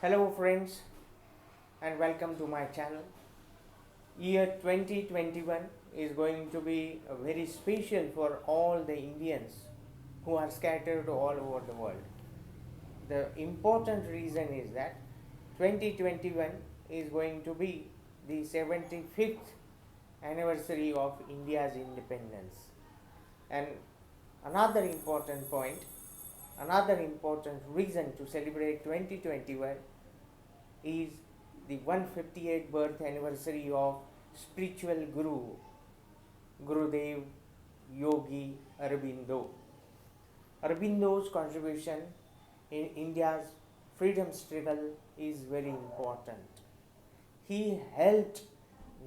Hello friends and welcome to my channel. Year 2021 is going to be very special for all the Indians who are scattered all over the world. The important reason is that 2021 is going to be the 75th anniversary of India's independence. And another important point, another important reason to celebrate 2021 is the 158th birth anniversary of spiritual guru Gurudev Yogi Aurobindo. Aurobindo's contribution in India's freedom struggle is very important. He helped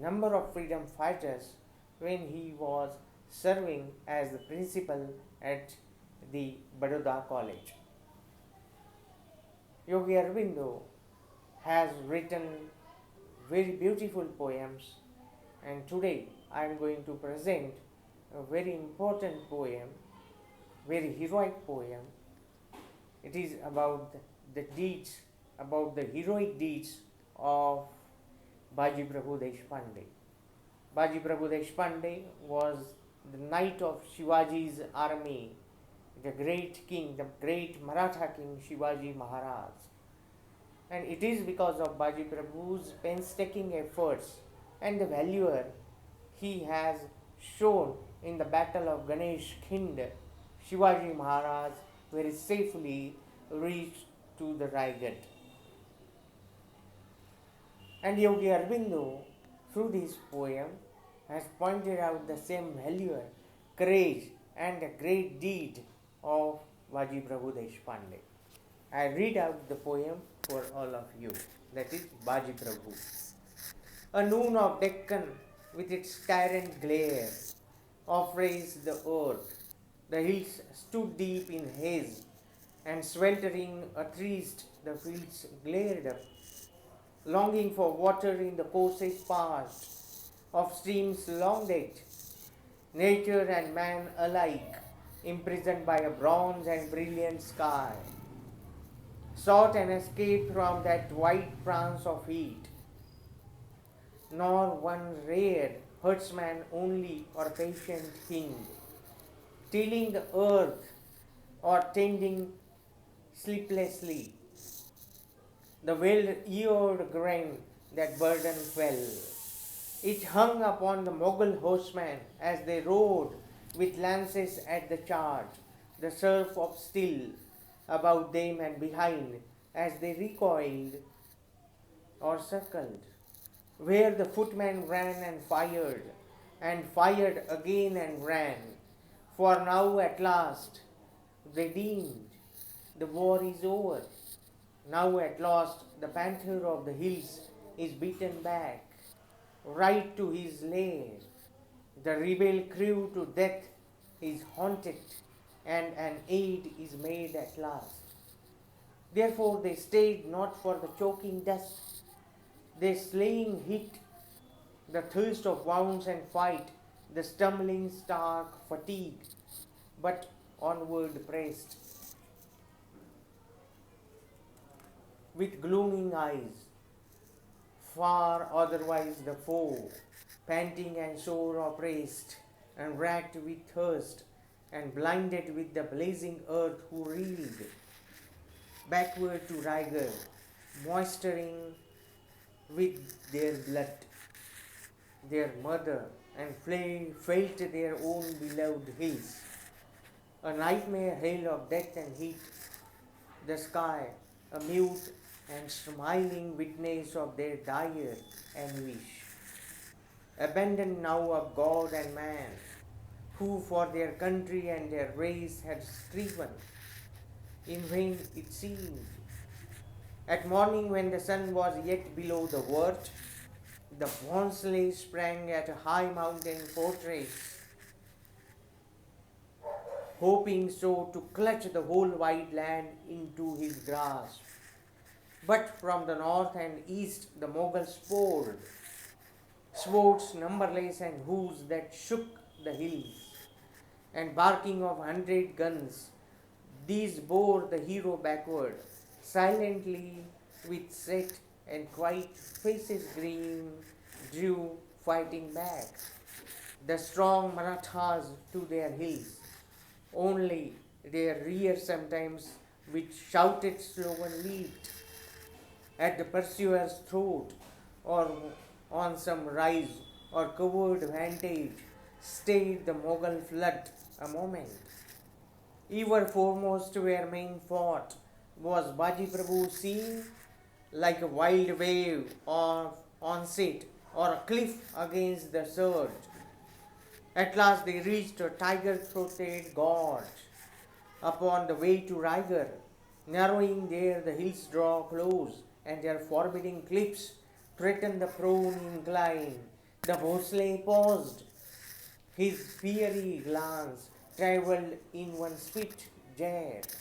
number of freedom fighters when he was serving as the principal at the Baroda College. Yogi Aurobindo has written very beautiful poems, and today I am going to present a very important poem, very heroic poem. It is about the deeds, about the heroic deeds of Baji Prabhu Deshpande. Baji Prabhu Deshpande was the knight of Shivaji's army, the great king, the great Maratha king Shivaji Maharaj. And it is because of Baji Prabhu's painstaking efforts and the valor he has shown in the battle of Ganesh Khind, Shivaji Maharaj very safely reached to the Raigad. And Yogi Aurobindo, through this poem, has pointed out the same valor, courage, and the great deed of Baji Prabhu Deshpande. I read out the poem for all of you. That is Baji Prabhu. A noon of Deccan with its tyrant glare oppressed the earth. The hills stood deep in haze, and sweltering athirst the fields glared up, longing for water in the courses past of streams long dead, nature and man alike imprisoned by a bronze and brilliant sky, sought an escape from that white trance of heat, nor one rare herdsman only or patient king, tilling the earth or tending sleeplessly the well-eared grain that burden fell. It hung upon the Mughal horsemen as they rode with lances at the charge, the surf of steel about them and behind as they recoiled or circled, where the footmen ran and fired again and ran. For now at last they deemed the war is over. Now at last the panther of the hills is beaten back, right to his lair. The rebel crew to death is haunted, and an aid is made at last. Therefore they stayed not for the choking dust, their slaying heat, the thirst of wounds and fight, the stumbling stark fatigue, but onward pressed, with glooming eyes, far otherwise the foe, panting and sore oppressed, and racked with thirst, and blinded with the blazing earth who reeled backward to Raigad, moistening with their blood their mother, and felt their own beloved hills. A nightmare hail of death and heat, the sky, a mute and smiling witness of their dire anguish. Abandoned now of God and man, who for their country and their race had striven, in vain it seemed. At morning, when the sun was yet below the vert, the Bhonsle sprang at a high mountain fortress, hoping so to clutch the whole wide land into his grasp. But from the north and east the Mughals poured, swords numberless and hoofs that shook the hills, and barking of 100 guns, these bore the hero backward, silently with set and quiet faces drew fighting back. The strong Marathas to their heels, only their rear sometimes with shouted slogan leaped at the pursuer's throat or on some rise or covered vantage stayed the Mughal flood a moment. Ever foremost where main fought was Baji Prabhu seen like a wild wave of onset or a cliff against the surge. At last they reached a tiger-throated gorge upon the way to Raigar. Narrowing there the hills draw close and their forbidding cliffs threaten the prone incline. The Bhosle paused. His fiery glance travelled in one swift jet.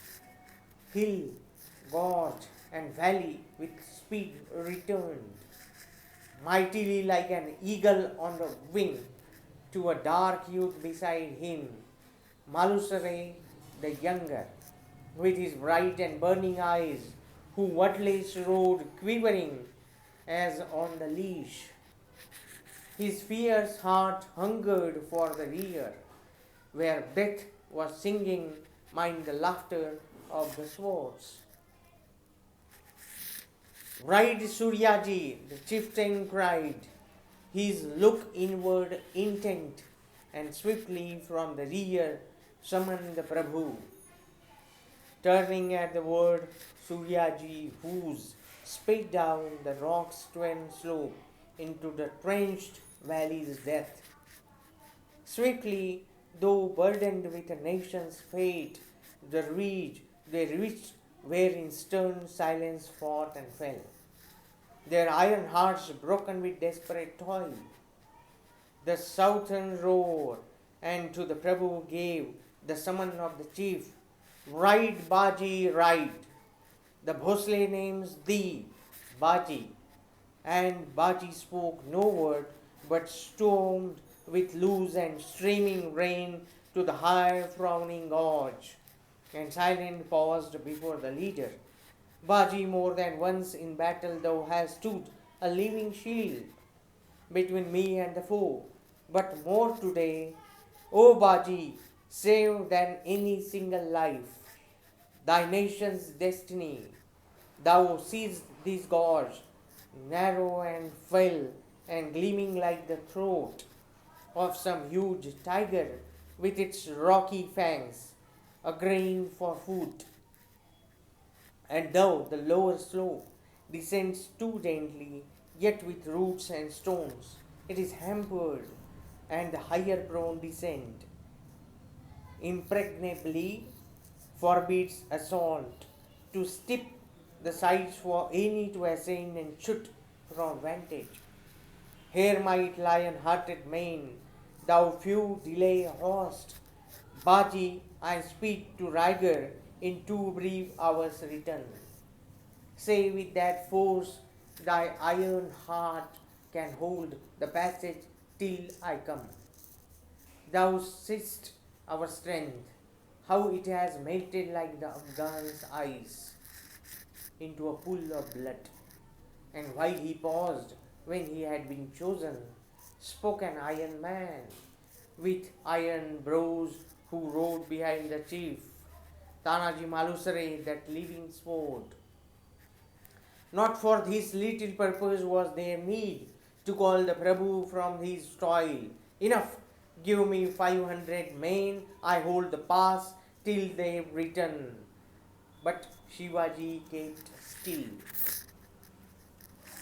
Hill, gorge, and valley with speed returned, mightily like an eagle on the wing, to a dark youth beside him, Malusare the younger, with his bright and burning eyes, who wordless rode quivering as on the leash. His fierce heart hungered for the rear, where death was singing mind the laughter of the swords. Ride Suryaji, the chieftain cried, his look inward intent, and swiftly from the rear summoned the Prabhu. Turning at the word, Suryaji whose sped down the rock's twin slope into the trenched valley's depth. Swiftly, though burdened with a nation's fate, they reached where in stern silence fought and fell, their iron hearts broken with desperate toil. The southern roar, and to the Prabhu gave the summon of the chief, ride Baji, ride. The Bhosle names thee, Baji, and Baji spoke no word, but stormed with loose and streaming rain to the high frowning gorge, and silent paused before the leader. Baji, more than once in battle thou hast stood a living shield between me and the foe, but more today, O Baji, save than any single life. Thy nation's destiny, thou seest this gorge, narrow and fell and gleaming like the throat of some huge tiger with its rocky fangs, a grain for food. And though the lower slope descends too gently, yet with roots and stones, it is hampered, and the higher prone descent impregnably forbids assault, to steep the sides for any to ascend and shoot from vantage. Here might lion-hearted main, thou few delay host, Baji, I speed to Raigar in 2 brief hours return. Say with that force thy iron heart can hold the passage till I come. Thou seest our strength, how it has melted like the Afghan's ice into a pool of blood. And while he paused, when he had been chosen, spoke an iron man with iron brows who rode behind the chief, Tanaji Malusare, that living sword. Not for this little purpose was there need to call the Prabhu from his toil. Enough, give me 500 men, I hold the pass till they return. But Shivaji kept still.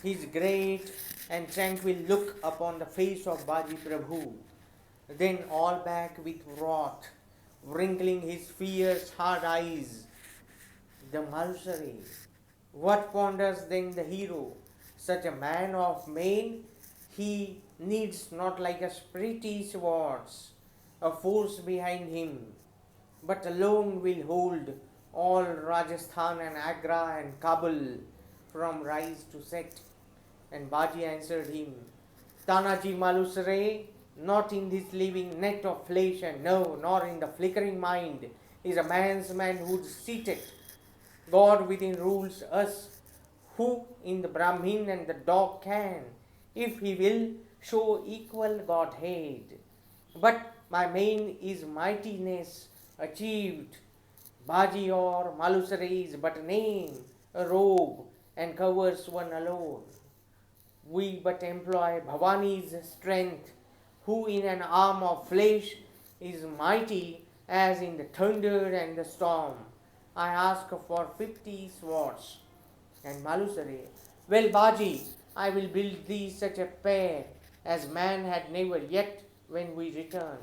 His great and tranquil look upon the face of Baji Prabhu, then all back with wrath, wrinkling his fierce hard eyes. The Malusari, what ponders then the hero? Such a man of main, he needs not like a pretty swords, a force behind him, but alone will hold all Rajasthan and Agra and Kabul from rise to set. And Baji answered him, Tanaji Malusare, not in this living net of flesh and nerve, nor in the flickering mind, is a man's manhood seated. God within rules us, Who in the Brahmin and the dog can, if he will, show equal Godhead? But my main is mightiness achieved. Baji or Malusare is but a name, a robe, and covers one alone. We but employ Bhavani's strength, who in an arm of flesh is mighty as in the thunder and the storm. I ask for 50 swords. And Malusare, well, Baji, I will build thee such a pair as man had never yet when we return.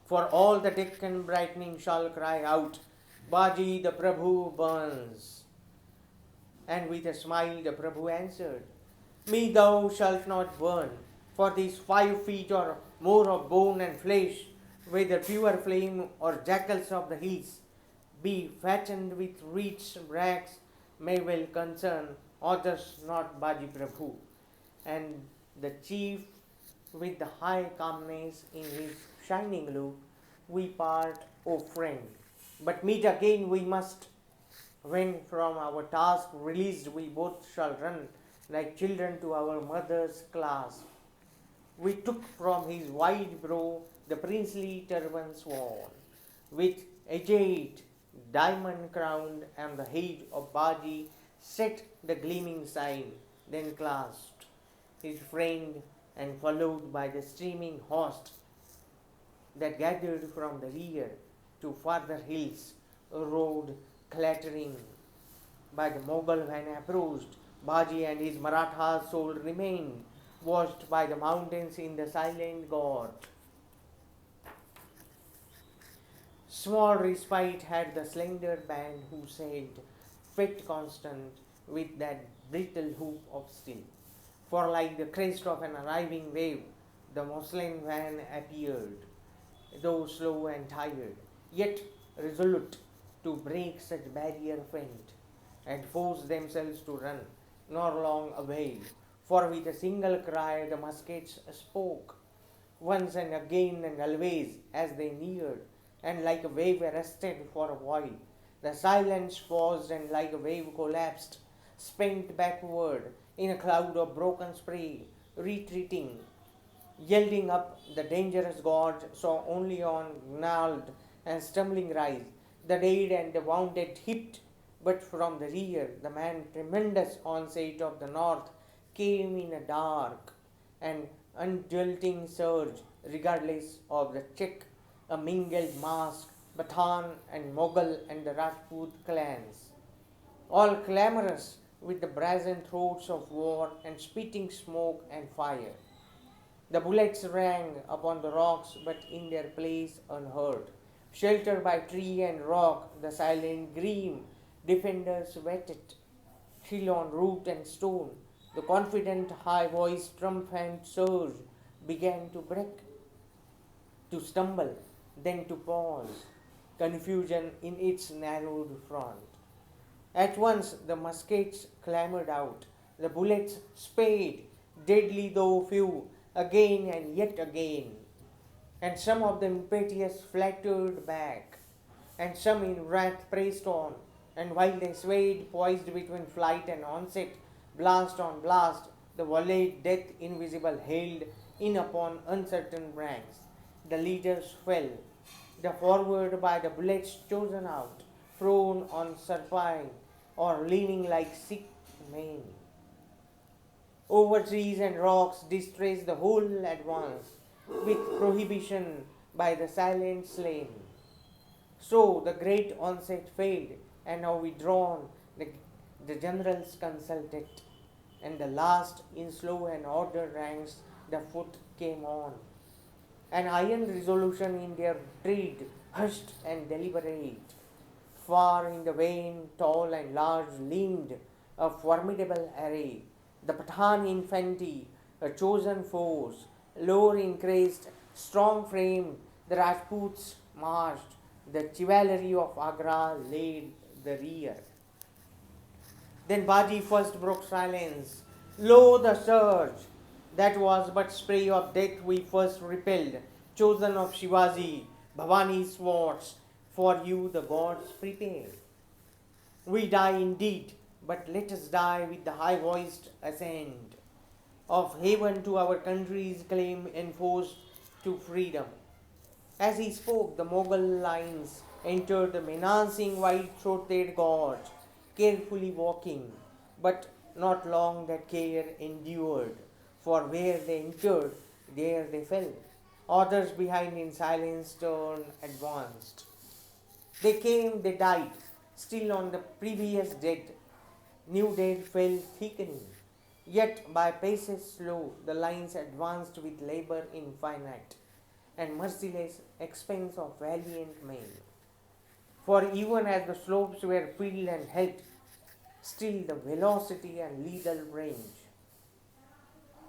For all the Deccan brightening shall cry out, Baji the Prabhu burns. And with a smile the Prabhu answered, me thou shalt not burn, for these 5 feet or more of bone and flesh, whether pure flame or jackals of the hills, be fattened with rich rags, may well concern others not Baji Prabhu. And the chief, with the high calmness in his shining look, we part, O friend, but meet again we must, when from our task released we both shall run like children to our mother's clasp. We took from his wide brow the princely turban sworn, with agate, diamond crowned, and the head of Baji set the gleaming sign, then clasped his friend and followed by the streaming host that gathered from the rear to farther hills, rode clattering. By the Mughal when approached, Baji and his Maratha soul remained, watched by the mountains in the silent God. Small respite had the slender band who sailed, fit constant with that brittle hoof of steel. For like the crest of an arriving wave, the Moslem van appeared, though slow and tired, yet resolute to break such barrier faint, and force themselves to run, nor long avail. For with a single cry the muskets spoke, once and again and always as they neared, and like a wave arrested for a while. The silence paused and like a wave collapsed, spent backward in a cloud of broken spray, retreating, yielding up the dangerous gorge saw only on gnarled and stumbling rise, the dead and the wounded heaped, but from the rear the man tremendous onset of the north came in a dark and undulting surge, regardless of the check, a mingled mass, Pathan and Mughal and the Rajput clans, all clamorous with the brazen throats of war and spitting smoke and fire. The bullets rang upon the rocks, but in their place unheard. Sheltered by tree and rock, the silent gleam defenders waited, hill on root and stone. The confident high-voiced triumphant surge began to break, to stumble, then to pause, confusion in its narrowed front. At once the muskets clamoured out, the bullets sped, deadly though few, again and yet again, and some of the impetuous fluttered back, and some in wrath pressed on, and while they swayed, poised between flight and onset, blast on blast, the volleyed death invisible hailed in upon uncertain ranks. The leaders fell, the forward by the bullets chosen out, prone on supine, or leaning like sick men. Over trees and rocks distressed the whole at once, with prohibition by the silent slain. So the great onset failed, and now withdrawn, the generals consulted, and the last in slow and ordered ranks the foot came on. An iron resolution in their tread, hushed and deliberate. Far in the van, tall and large, leaned a formidable array. The Pathan infantry, a chosen force, lower in crest, strong frame, the Rajputs marched, the chivalry of Agra led the rear. Then Baji first broke silence. Lo, the surge! That was but spray of death we first repelled, chosen of Shivaji, Bhavani's swords, for you the gods prepared. We die indeed, but let us die with the high-voiced assent of heaven to our country's claim enforced to freedom. As he spoke, the Mughal lines entered the menacing white-throated gorge, carefully walking, but not long that care endured, for where they entered, there they fell. Others behind in silence turned, advanced. They came, they died, still on the previous dead. New dead fell thickening. Yet by paces slow, the lines advanced with labor infinite and merciless expense of valiant men. For even as the slopes were filled and held, still the velocity and lethal range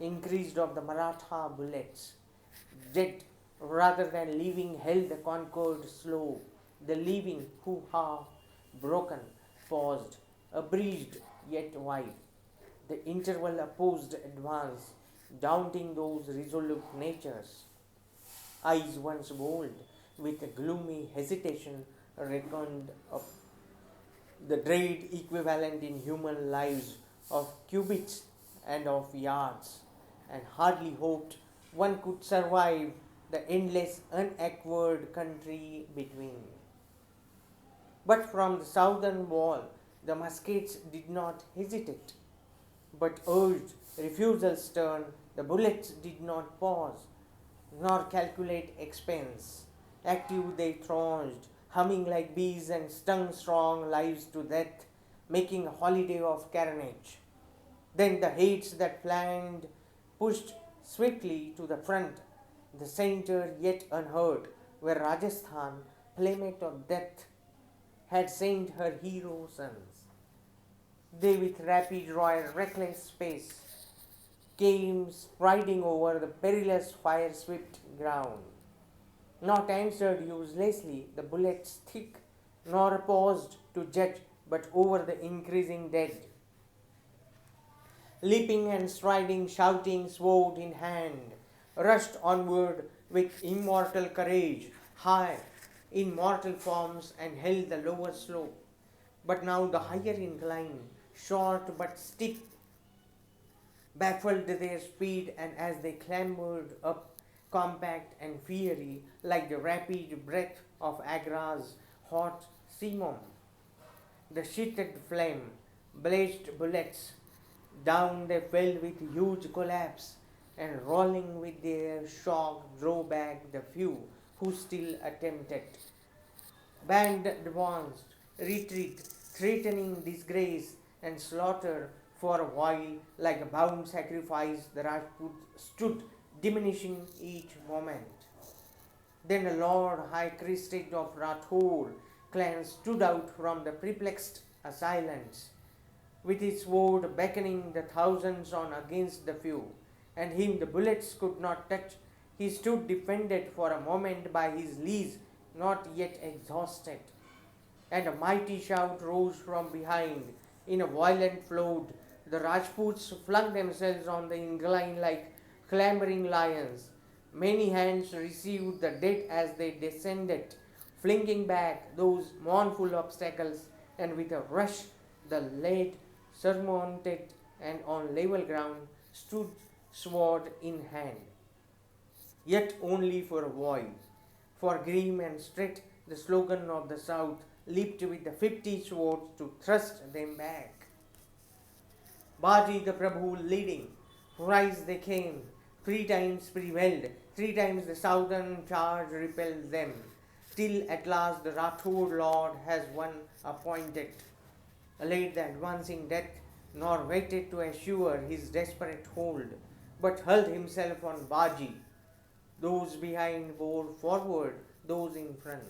increased of the Maratha bullets. Dead rather than living held the conquered slow. The living who half broken, paused, abridged yet wide. The interval opposed advance, daunting those resolute natures. Eyes once bold, with a gloomy hesitation, reckoned up the dread equivalent in human lives of cubits and of yards, and hardly hoped one could survive the endless, unacquired country between. But from the southern wall, the muskets did not hesitate, but urged refusal stern, the bullets did not pause, nor calculate expense. Active they thronged, humming like bees and stung strong lives to death, making a holiday of carnage. Then the hates that flanked pushed swiftly to the front, the center yet unheard, where Rajasthan, playmate of death, had sent her hero sons. They with rapid royal reckless pace came striding over the perilous fire-swept ground. Not answered uselessly the bullets thick, nor paused to judge, but over the increasing dead. Leaping and striding, shouting, sword in hand, rushed onward with immortal courage, high in mortal forms, and held the lower slope. But now the higher incline, short but steep, baffled their speed, and as they clambered up, compact and fiery, like the rapid breath of Agra's hot simum, the sheeted flame, blazed bullets, down they fell with huge collapse, and rolling with their shock drove back the few who still attempted. Band advanced, retreat, threatening disgrace and slaughter for a while, like a bound sacrifice, the Rajput stood, diminishing each moment. Then a lord high crested of Rathore clan stood out from the perplexed assailants, with his sword beckoning the thousands on against the few, and him the bullets could not touch. He stood defended for a moment by his lees, not yet exhausted, and a mighty shout rose from behind. In a violent flood, the Rajputs flung themselves on the incline like clambering lions. Many hands received the dead as they descended, flinging back those mournful obstacles, and with a rush the lead surmounted, and on level ground stood sword in hand. Yet only for a while, for grim and straight the slogan of the South leaped with the 50 swords to thrust them back. Baji the Prabhu leading, rise they came, 3 times prevailed, 3 times the southern charge repelled them, till at last the Rathore Lord has one appointed, allayed the advancing death, nor waited to assure his desperate hold, but hurled himself on Baji. Those behind bore forward, those in front.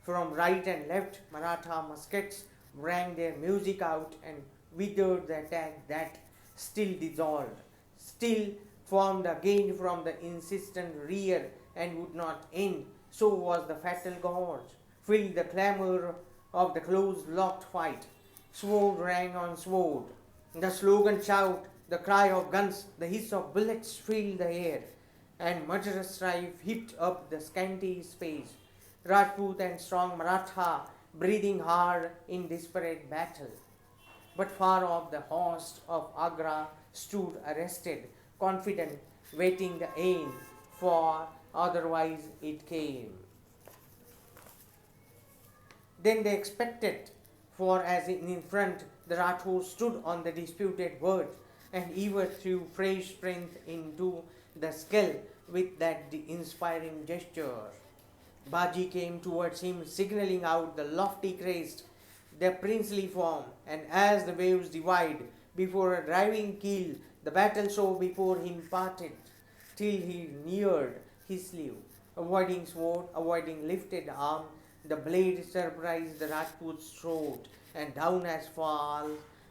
From right and left, Maratha muskets rang their music out and withered the attack that, still dissolved, still formed again from the insistent rear and would not end. So was the fatal gorge, filled the clamour of the close-locked fight. Sword rang on sword, the slogan shout, the cry of guns, the hiss of bullets filled the air, and murderous strife heaped up the scanty space. Rajput and strong Maratha breathing hard in desperate battle. But far off the host of Agra stood arrested, confident, waiting the end, for otherwise it came. Then they expected, for as in front the Rathore stood on the disputed word, and ever threw fresh strength into the skull with that inspiring gesture. Baji came towards him, signaling out the lofty crest, the princely form, and as the waves divide before a driving keel, the battle so before him parted, till he neared his sleeve. Avoiding sword, avoiding lifted arm, the blade surprised the Rajput's throat, and down as fall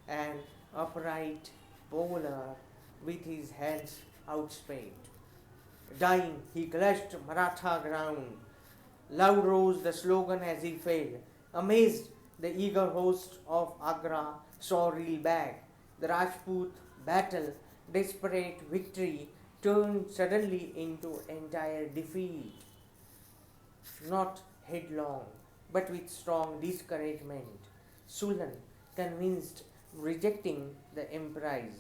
an upright bowler with his hands outspread. Dying, he clutched Maratha ground. Loud rose the slogan as he fell. Amazed, the eager host of Agra saw reel back. The Rajput battle, desperate victory, turned suddenly into entire defeat. Not headlong, but with strong discouragement. Sultan, convinced, rejecting the emprise.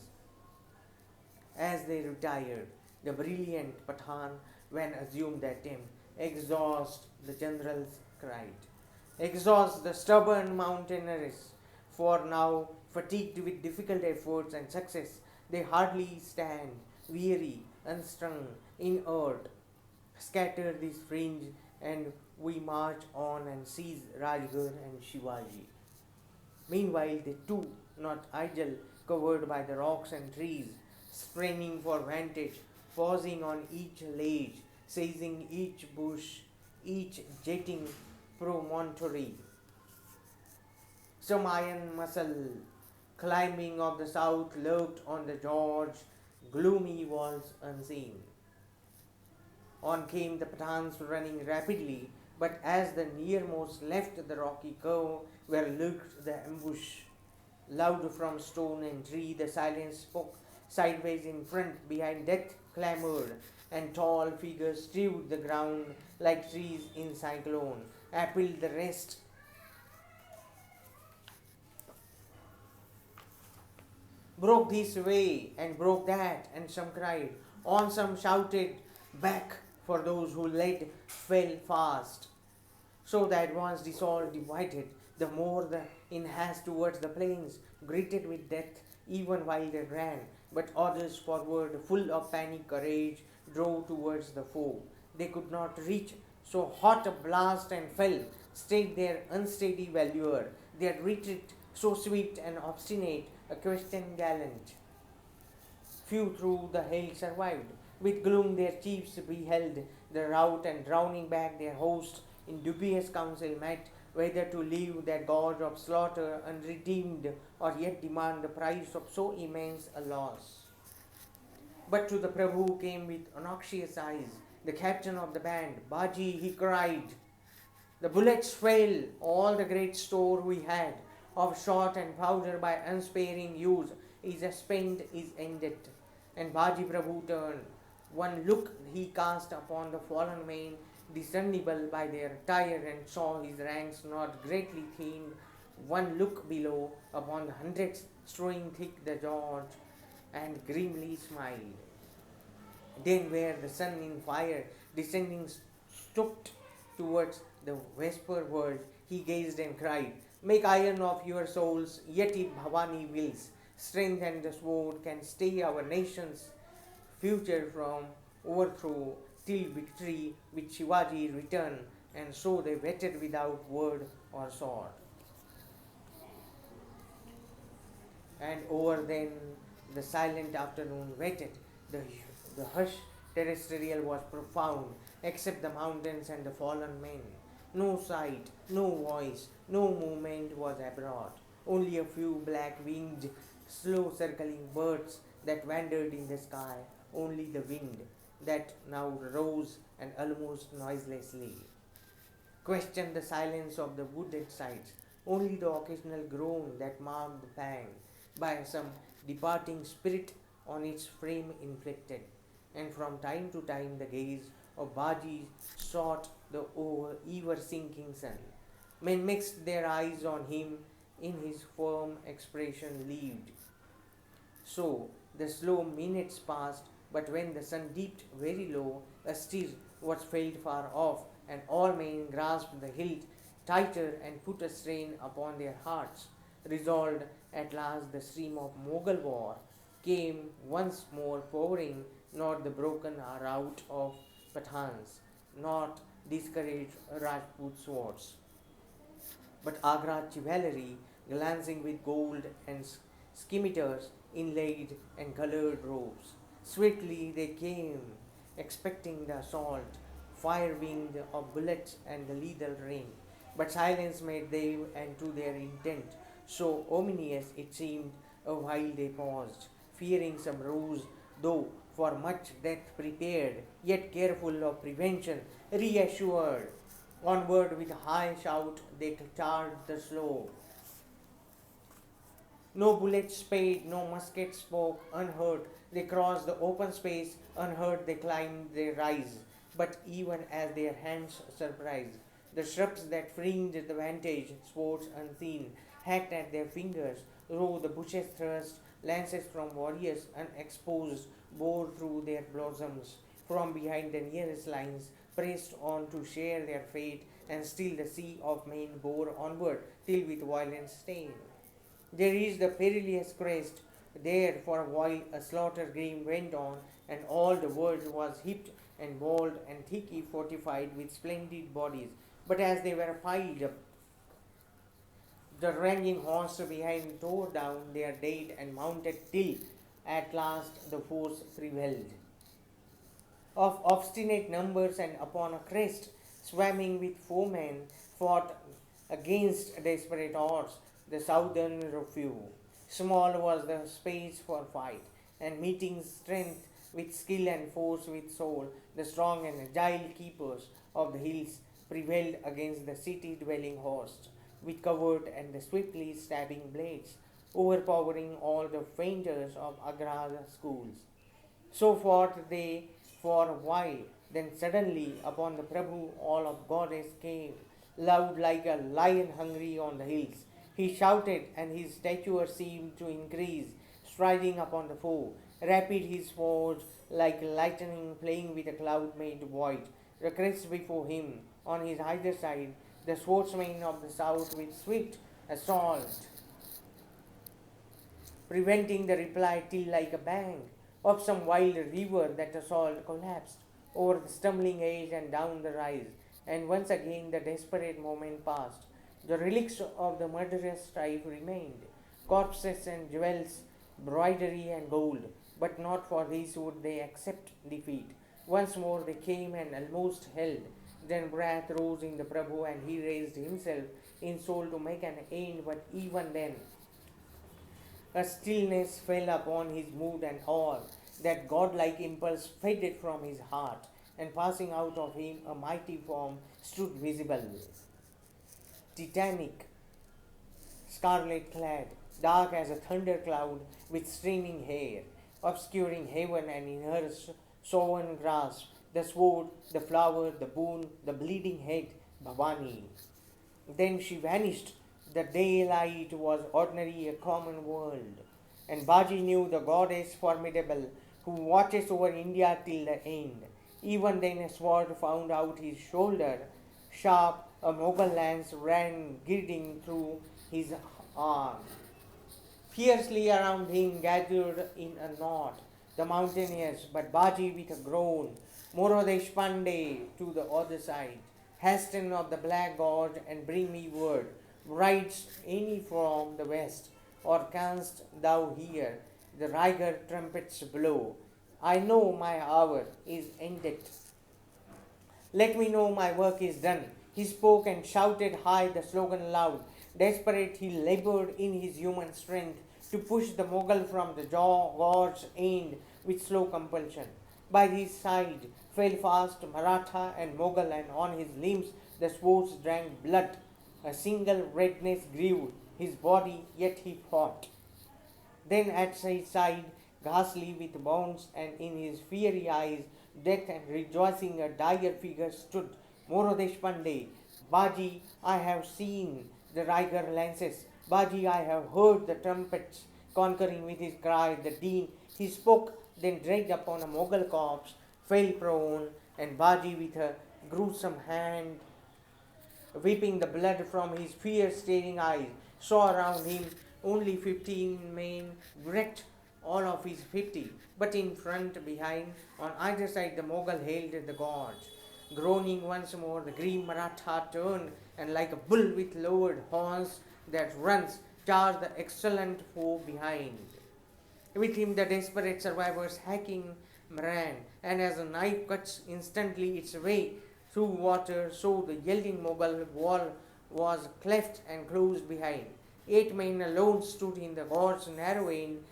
As they retired, the brilliant Pathan, when assumed the attempt, exhaust, the generals cried. Exhaust the stubborn mountaineers, for now, fatigued with difficult efforts and success, they hardly stand, weary, unstrung, inert. Scatter this fringe, and we march on and seize Rajgarh and Shivaji. Meanwhile, they too, not idle, covered by the rocks and trees, straining for vantage, pausing on each ledge, seizing each bush, each jetting promontory. Some iron muscle climbing of the south lurked on the gorge, gloomy walls unseen. On came the Pathans running rapidly, but as the nearmost left the rocky curve where lurked the ambush, loud from stone and tree the silence spoke. Sideways in front, behind death clamoured, and tall figures strewed the ground like trees in cyclone. Appalled the rest, broke this way and broke that, and some cried. On some shouted back, for those who led fell fast. So the advance dissolved, divided, the more the in haste towards the plains, greeted with death even while they ran, but others forward, full of panic courage, drove towards the foe. They could not reach, so hot a blast and fell, stayed their unsteady valour, their retreat so swift and obstinate, a question gallant. Few through the hail survived. With gloom their chiefs beheld the rout, and drowning back their host, in dubious counsel met, whether to leave that gorge of slaughter unredeemed, or yet demand the price of so immense a loss. But to the Prabhu came with obnoxious eyes the captain of the band. Baji, he cried, the bullets fail, all the great store we had of shot and powder by unsparing use is spent, is ended. And Baji Prabhu turned. One look he cast upon the fallen men, discernible by their attire, and saw his ranks not greatly thinned. One look below upon the hundreds strewing thick the gorge, and grimly smiled. Then where the sun in fire descending stooped towards the vesper world, he gazed and cried, make iron of your souls, yet if Bhavani wills, strength and the sword can stay our nation's future from overthrow till victory with Shivaji return. And so they waited without word or sword. And over then the silent afternoon waited. The hush terrestrial was profound, except the mountains and the fallen men. No sight, no voice, no movement was abroad. Only a few black-winged, slow circling birds that wandered in the sky. Only the wind that now rose and almost noiselessly questioned the silence of the wooded sides. Only the occasional groan that marked the pang by some departing spirit on its frame inflicted. And from time to time the gaze of Baji sought the ever sinking sun. Men mixed their eyes on him in his firm expression lived. So the slow minutes passed, but when the sun dipped very low, a stir was felt far off, and all men grasped the hilt tighter and put a strain upon their hearts. Resolved at last, the stream of Mughal war came once more pouring, not the broken rout of Pathans, not discouraged Rajput swords, but Agra chivalry, glancing with gold and scimitars inlaid and coloured robes. Swiftly they came, expecting the assault, fire winged of bullets and the lethal rain. But silence made them and to their intent, so ominous it seemed. A while they paused, fearing some ruse, though for much death prepared, yet careful of prevention, reassured. Onward with high shout they charged the slow. No bullet spade, no musket spoke, unhurt. They crossed the open space, unhurt they climbed they rise. But even as their hands surprised, the shrubs that fringed the vantage, swords unseen, hacked at their fingers, though the bushes thrust, lances from warriors unexposed bore through their bosoms. From behind the nearest lines, pressed on to share their fate, and still the sea of men bore onward, till with violence stained. They reached the perilous crest. There for a while a slaughter grim went on, and all the world was heaped and walled and thickly fortified with splendid bodies. But as they were piled up, the ranging host behind tore down their dead and mounted till at last the force prevailed. Of obstinate numbers and upon a crest, swarming with foemen, fought against desperate odds the southern refuge. Small was the space for fight, and meeting strength with skill and force with soul, the strong and agile keepers of the hills prevailed against the city dwelling host, with covert and the swiftly stabbing blades, overpowering all the fainters of Agra's schools. So fought they for a while, then suddenly upon the Prabhu all of goddess came, loud like a lion hungry on the hills. He shouted, and his stature seemed to increase, striding upon the foe. Rapid his forge, like lightning playing with a cloud made void. The crest before him, on his either side, the swordsmen of the south with swift assault, preventing the reply till like a bank of some wild river that assault collapsed over the stumbling edge and down the rise, and once again the desperate moment passed. The relics of the murderous strife remained, corpses and jewels, broidery and gold, but not for these would they accept defeat. Once more they came and almost held. Then wrath rose in the Prabhu, and he raised himself in soul to make an end, but even then a stillness fell upon his mood, and all that godlike impulse faded from his heart, and passing out of him a mighty form stood visible, titanic, scarlet clad, dark as a thunder cloud, with streaming hair, obscuring heaven, and in her sovereign grasp the sword, the flower, the boon, the bleeding head, Bhavani. Then she vanished. The daylight was ordinary, a common world. And Baji knew the goddess formidable who watches over India till the end. Even then a sword found out his shoulder. Sharp, a Mughal lance ran girding through his arm. Fiercely around him gathered in a knot the mountaineers, but Baji with a groan, Morodesh Pandey to the other side, hasten of the black god and bring me word. Rides any from the west, or canst thou hear the Riger trumpets blow? I know my hour is ended. Let me know my work is done. He spoke and shouted high the slogan loud. Desperate he labored in his human strength to push the Mughal from the gorge end with slow compulsion. By his side fell fast Maratha and Mughal, and on his limbs the swords drank blood. A single redness grew his body, yet he fought. Then at his side, ghastly with wounds, and in his fiery eyes, death and rejoicing, a dire figure stood. Morodesh Pandey, Baji, I have seen the Riger lances, Baji, I have heard the trumpets conquering with his cry. The Dean, he spoke, then dragged upon a Mughal corpse, fell prone, and Baji with a gruesome hand wiping the blood from his fear-staring eyes, saw around him only 15 men, wrecked all of his 50. But in front, behind, on either side, the Mughal held the gorge. Groaning once more, the grim Maratha turned, and like a bull with lowered horns that runs, charged the excellent foe behind. With him, the desperate survivors hacking ran, and as a knife cuts instantly its way through water, so the yelling Mughal wall was cleft and closed behind. 8 men alone stood in the gorge's narrow end,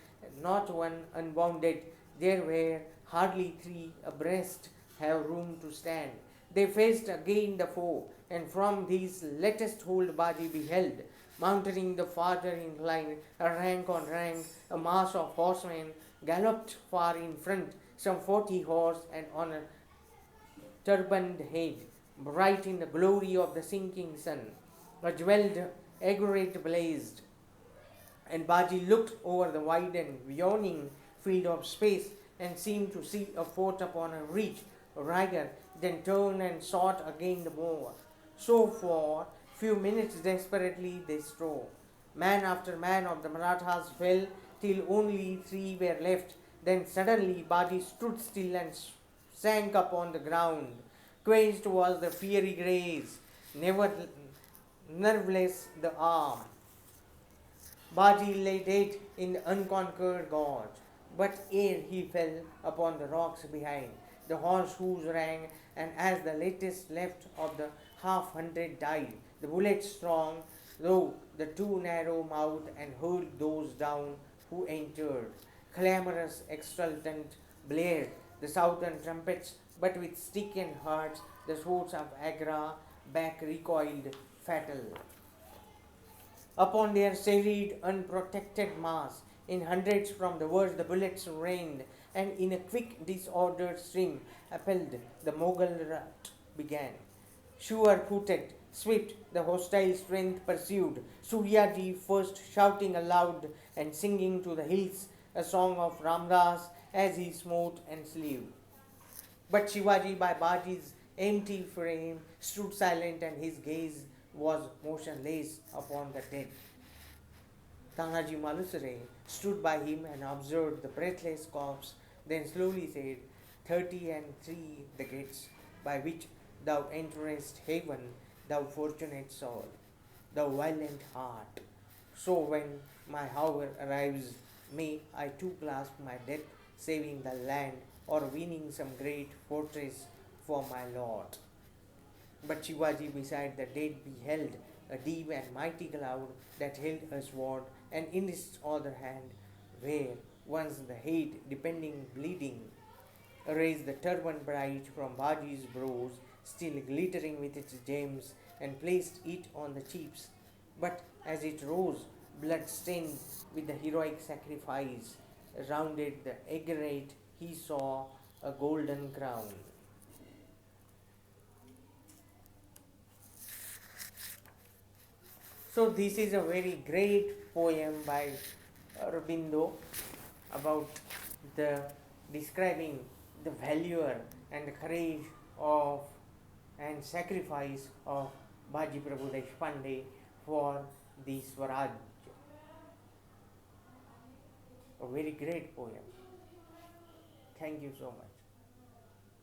not one unwounded. There were hardly 3 abreast have room to stand. They faced again the foe, and from these latest hold Baji beheld, mounting the farther incline, rank on rank, a mass of horsemen galloped far in front, some 40 horse, and on a turbaned head, bright in the glory of the sinking sun. A jewelled agate blazed, and Baji looked over the wide and yawning field of space and seemed to see a fort upon a ridge, rigor, then turned and sought again the moor. So for few minutes desperately they strove. Man after man of the Marathas fell till only 3 were left. Then suddenly Baji stood still and sank upon the ground. Quenched was the fiery gaze, never nerveless the arm. Baji lay dead in the unconquered gorge, but ere he fell upon the rocks behind, the horseshoes rang, and as the latest left of the 100 died, the bullets strong, though the too narrow mouthed, and hurled those down who entered. Clamorous, exultant, blared the southern trumpets, but with stick and hearts, the swords of Agra back recoiled fatal. Upon their serried, unprotected mass, in hundreds from the verge the bullets rained, and in a quick, disordered stream, appalled the Mughal rout began. Sure-footed, swift, the hostile strength pursued, Suryaji first shouting aloud and singing to the hills a song of Ramdas as he smote and slew. But Shivaji, by Baji's empty frame, stood silent, and his gaze was motionless upon the dead. Tanaji Malusare stood by him and observed the breathless corpse, then slowly said, 33 the gates by which thou enterest heaven, thou fortunate soul, thou valiant heart. So when my hour arrives, may I too clasp my death, saving the land or winning some great fortress for my lord. But Shivaji beside the dead beheld a deep and mighty cloud that held a sword, and in its other hand, where once the head, depending bleeding, raised the turban bright from Baji's brows, still glittering with its gems, and placed it on the chiefs. But as it rose, blood-stained with the heroic sacrifice, rounded the agate, he saw a golden crown. So this is a very great poem by Aurobindo about the describing the valor and the courage of and sacrifice of Baji Prabhu Deshpande for the Swaraj. A very great poem. Thank you so much.